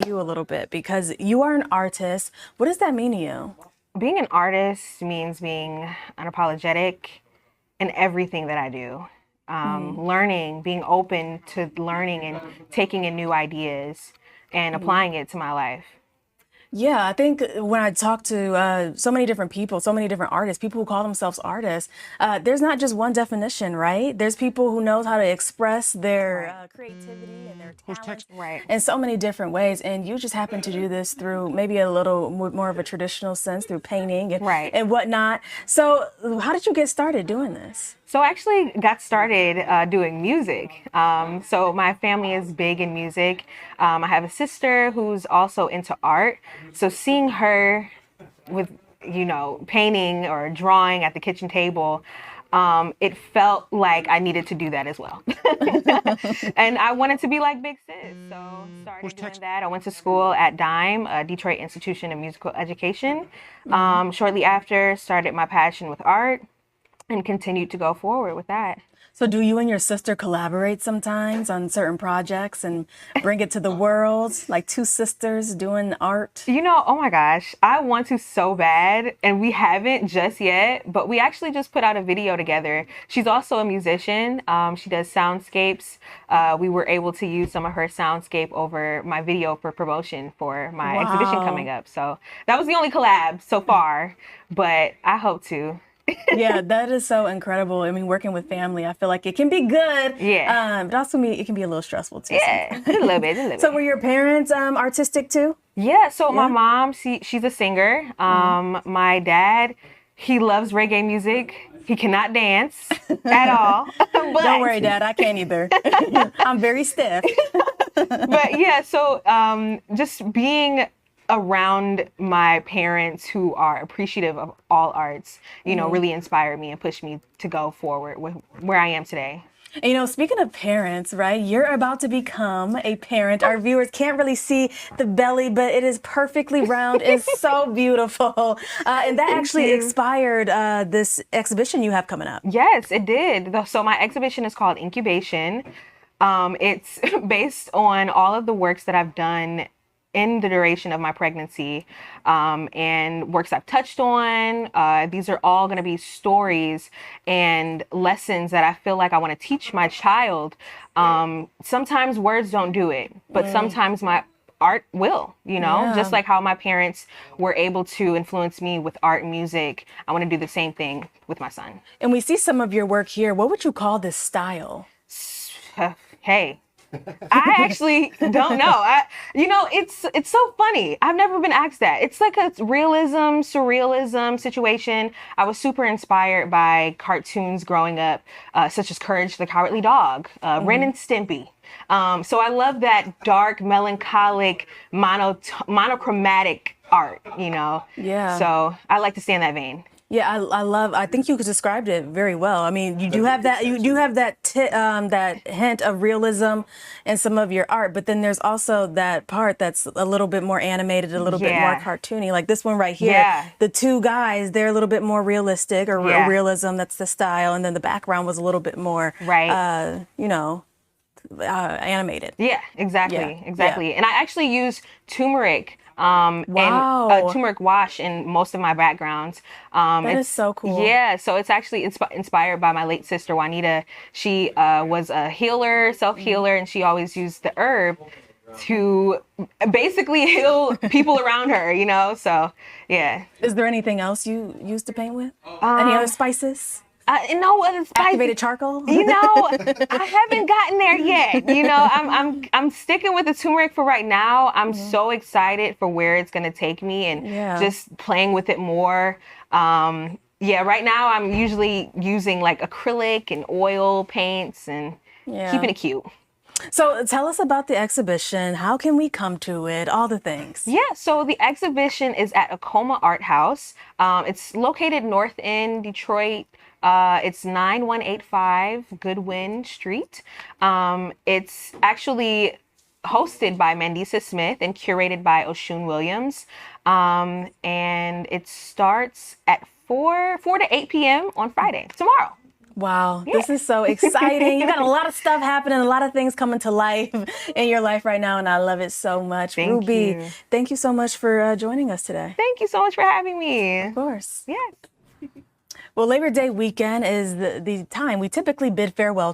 you a little bit because you are an artist. What does that mean to you? Being an artist means being unapologetic in everything that I do. Learning, being open to learning and taking in new ideas and applying it to my life. Yeah, I think when I talk to so many different people, so many different artists, people who call themselves artists, there's not just one definition, right? There's people who knows how to express their creativity and their talents Right. in so many different ways. And you just happen to do this through maybe a little more of a traditional sense through painting Right. and whatnot. So how did you get started doing this? So I actually got started doing music. So my family is big in music. I have a sister who's also into art. So seeing her with, painting or drawing at the kitchen table, it felt like I needed to do that as well. And I wanted to be like Big Sis. So started doing that. I went to school at DIME, Detroit Institution of Musical Education. Shortly after, started my passion with art and continued to go forward with that. So do you and your sister collaborate sometimes on certain projects and bring it to the world, like two sisters doing art? Oh my gosh, I want to so bad, and we haven't just yet, but we actually just put out a video together. She's also a musician. She does soundscapes. We were able to use some of her soundscape over my video for promotion for my exhibition coming up. So that was the only collab so far, but I hope to. Yeah, that is so incredible. I mean, working with family, I feel like it can be good. Yeah. But also it can be a little stressful too. Yeah, a little bit, a little bit. So were your parents artistic too? Yeah, so my mom, she's a singer. My dad, he loves reggae music. He cannot dance at all. But, Don't worry, Dad, I can't either. I'm very stiff. But yeah, so just being around my parents who are appreciative of all arts, really inspired me and pushed me to go forward with where I am today. And, speaking of parents, right, you're about to become a parent. Our viewers can't really see the belly, but it is perfectly round. It's so beautiful. And that actually inspired this exhibition you have coming up. Yes, it did. So my exhibition is called Incubation. It's based on all of the works that I've done in the duration of my pregnancy, and works I've touched on. These are all going to be stories and lessons that I feel like I want to teach my child. Sometimes words don't do it, but sometimes my art will, just like how my parents were able to influence me with art and music. I want to do the same thing with my son. And we see some of your work here. What would you call this style? Hey. I actually don't know. It's so funny. I've never been asked that. It's like a realism, surrealism situation. I was super inspired by cartoons growing up, such as Courage the Cowardly Dog, Ren and Stimpy. So I love that dark, melancholic, monochromatic art, Yeah. So I like to stay in that vein. Yeah, I think you described it very well. I mean, you do have that that hint of realism in some of your art, but then there's also that part that's a little bit more animated, a little bit more cartoony. Like this one right here, the two guys, they're a little bit more realistic or realism. That's the style, and then the background was a little bit more, animated. Yeah, exactly, exactly. And I actually use turmeric. And turmeric wash in most of my backgrounds. That is so cool. Yeah, so it's actually inspired by my late sister, Juanita. She was a healer, self-healer, and she always used the herb to basically heal people around her, so yeah. Is there anything else you used to paint with? Any other spices? No other spices. Activated charcoal? I haven't gotten there yet. I'm sticking with the turmeric for right now. I'm so excited for where it's gonna take me and just playing with it more. Right now I'm usually using like acrylic and oil paints and keeping it cute. So tell us about the exhibition. How can we come to it? All the things. Yeah, so the exhibition is at Acoma Art House. It's located north in Detroit. It's 9185 Goodwin Street. It's actually hosted by Mandisa Smith and curated by Oshun Williams. And it starts at 4 to 8 p.m. on Friday, tomorrow. Wow, this is so exciting. You got a lot of stuff happening, a lot of things coming to life in your life right now, and I love it so much. Thank Ruby, you. thank you so much for joining us today. Thank you so much for having me. Of course. Yes. Well, Labor Day weekend is the time we typically bid farewell